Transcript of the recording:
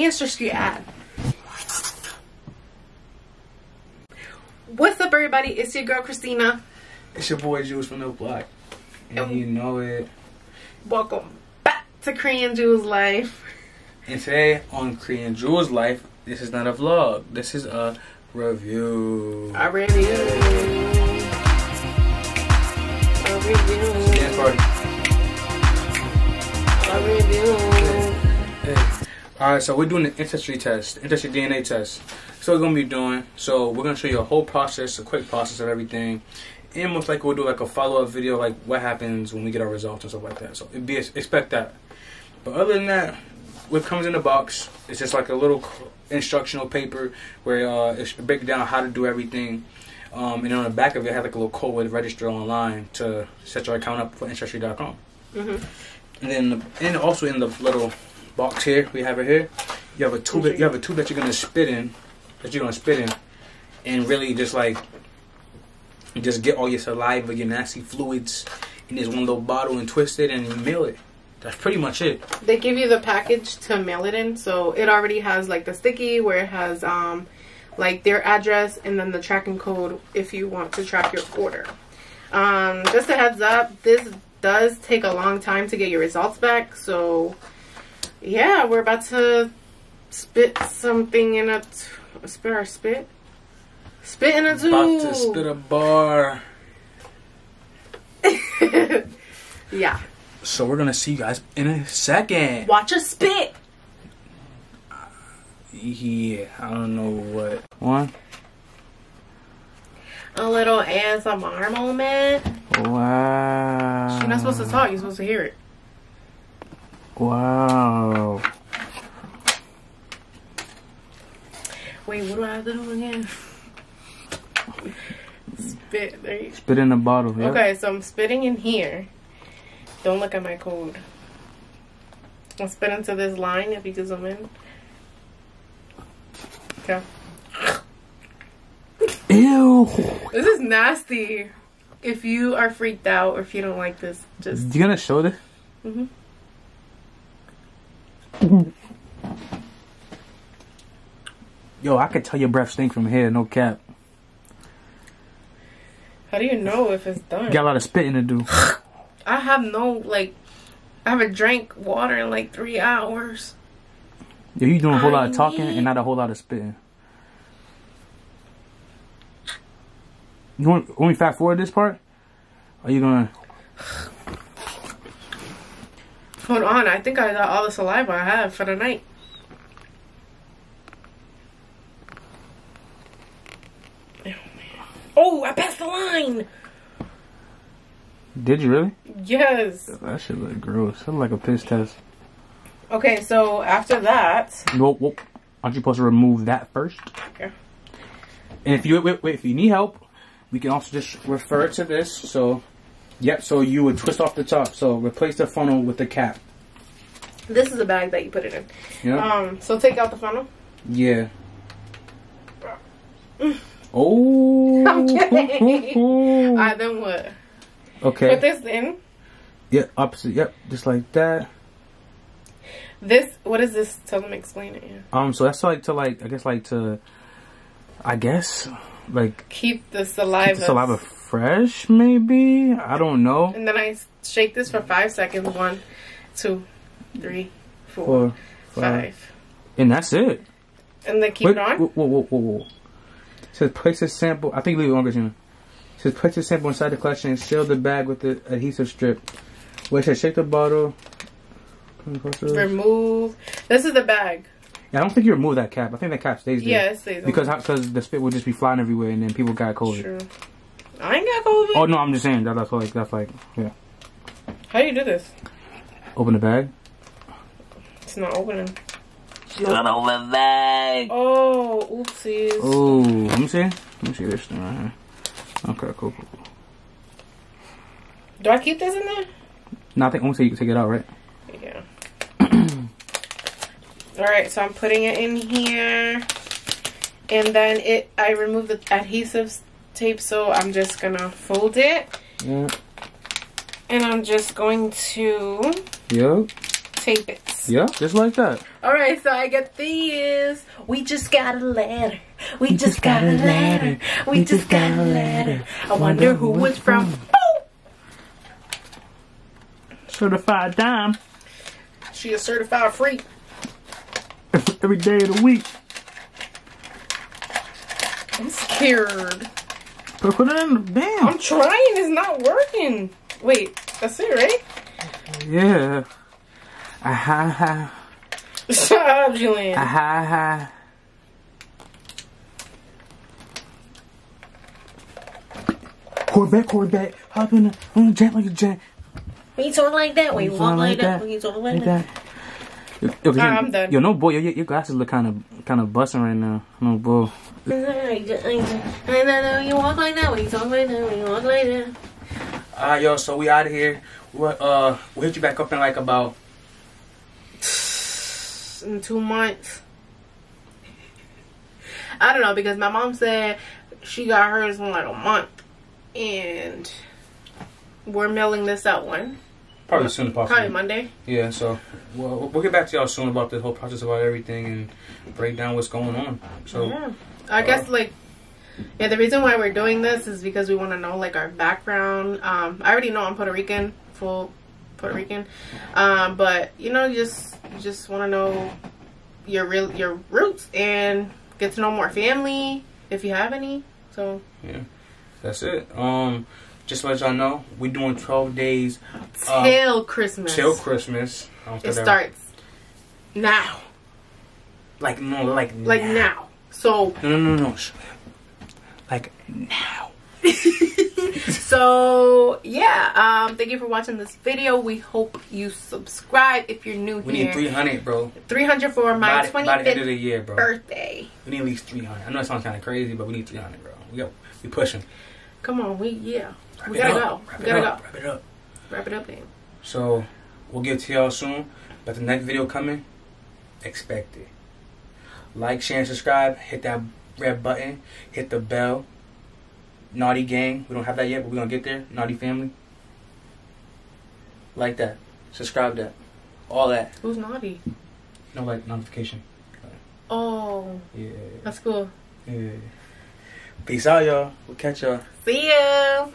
Ancestry ad. What's up, everybody? It's your girl Christina. It's your boy Jules from the block, and you know it. Welcome back to Korean Jules Life. And today on Korean Jules Life, this is not a vlog. This is a review. A review. A review. Dance party. A review. Hey. Alright, so we're doing an ancestry test, AncestryDNA test. So we're gonna be doing. So we're gonna show you a whole process, a quick process of everything, and most likely we'll do like a follow-up video, like what happens when we get our results and stuff like that. So expect that. But other than that, what comes in the box is just like a little instructional paper where it breaks down how to do everything. And then on the back of it, it has like a little code to register online to set your account up for Ancestry.com. And then, and also in the little box here, we have it here. You have a tube. You have a tube that you're gonna spit in. And really just like just get all your saliva, your nasty fluids in this one little bottle and twist it and you mail it. That's pretty much it. They give you the package to mail it in, so it already has like the sticky where it has like their address and then the tracking code if you want to track your order. Just a heads up, this does take a long time to get your results back, so yeah, we're about to spit something in a spit in a tube. About to spit a bar. Yeah. So we're gonna see you guys in a second. Watch us spit. Yeah, I don't know what one. A little ASMR moment. Wow. You're not supposed to talk. You're supposed to hear it. Wow. Wait, what do I have to do again? Spit. There you go. Spit in the bottle. Yep. Okay, so I'm spitting in here. Don't look at my code. I'll spit into this line if you can zoom in. Okay. Ew. This is nasty. If you are freaked out or if you don't like this, just... You gonna show this? Yo, I could tell your breath stink from here, no cap. How do you know if it's done? You got a lot of spitting to do. I have no, like, I haven't drank water in like 3 hours. Yeah, you doing a whole lot of talking and not a whole lot of spitting. You want me fast forward this part? Or are you gonna... Hold on, I think I got all the saliva I have for the night. Oh, man. Oh, I passed the line! Did you really? Yes. That shit look gross. That look like a piss test. Okay, so after that... Nope. Aren't you supposed to remove that first? Okay. And if you wait, if you need help, we can also just refer to this. So, yep. So you would twist off the top. So replace the funnel with the cap. This is the bag that you put it in. Yeah. So take out the funnel. Yeah. Oh. I'm kidding. Alright, then what? Okay. Put this in. Yep. Opposite. Yep. Just like that. This. What is this? Tell them. Explain it. Yeah. So that's like to like. I guess. Like keep the saliva fresh, maybe. I don't know. And then I shake this for 5 seconds. 1, 2, 3, 4, 5. And that's it. And then keep it on. Whoa. It says place a sample. I think leave it longer, Gina. It says place a sample inside the collection and seal the bag with the adhesive strip. Wait, it says shake the bottle. Remove. This is the bag. Yeah, I don't think you remove that cap. I think that cap stays there. Yeah, it stays there. Because the spit would just be flying everywhere and then people got COVID. True. I ain't got COVID. Oh, no, I'm just saying. That's like, yeah. How do you do this? Open the bag. It's not opening. Shut open the bag. Oh, oopsies. Oh, let me see this thing right here. Okay, cool. Do I keep this in there? No, I think only you can take it out, right? Yeah. Alright, so I'm putting it in here. And then I removed the adhesive tape, so I'm just gonna fold it. Yeah. And I'm just going to tape it. Yeah, just like that. Alright, so I get these. We just got a letter. We just got a letter. We just got a letter. I wonder who it's from. Certified dime. She a certified freak. Every day of the week. I'm scared. Put it in. Damn. I'm trying. It's not working. Wait, that's it, right? Yeah. Aha. Shut up, Julian. Aha. Corvette. Hop in the jet like a jet. When you talk like that, when you walk like that, when you talk like that. I'm done. Yo, no boy, your glasses look kind of busting right now. No bull. You walk like that, when you talk like that, when you walk like that. Alright, yo, so we out of here. We'll hit you back up in like about in 2 months. I don't know, because my mom said she got hers in like a month, and we're mailing this out when? Probably as soon as possible. Probably Monday. Yeah, so we'll get back to y'all soon about the whole process, about everything, and break down what's going on. So yeah. I guess the reason why we're doing this is because we want to know like our background. I already know I'm Puerto Rican, full Puerto Rican, but you know, you just want to know your roots and get to know more family if you have any. So yeah, that's it. Just to let y'all know, we're doing 12 days till Christmas. Till Christmas. It starts now. Like now. Now. So no. Like now. So yeah, thank you for watching this video. We hope you subscribe if you're new here. We need 300, bro. 300 for my 25th by the end of the year, bro. Birthday. We need at least 300. I know it sounds kind of crazy, but we need 300, bro. We pushing. Come on, we gotta go. Wrap it up, man. So we'll get to y'all soon. But the next video coming, expect it. Like, share, and subscribe. Hit that red button. Hit the bell. Naughty Gang. We don't have that yet, but we're gonna get there. Naughty Family. Like that. Subscribe that. All that. Who's naughty? No, like notification. Oh. Yeah. That's cool. Yeah. Peace out, y'all. We'll catch y'all. See ya.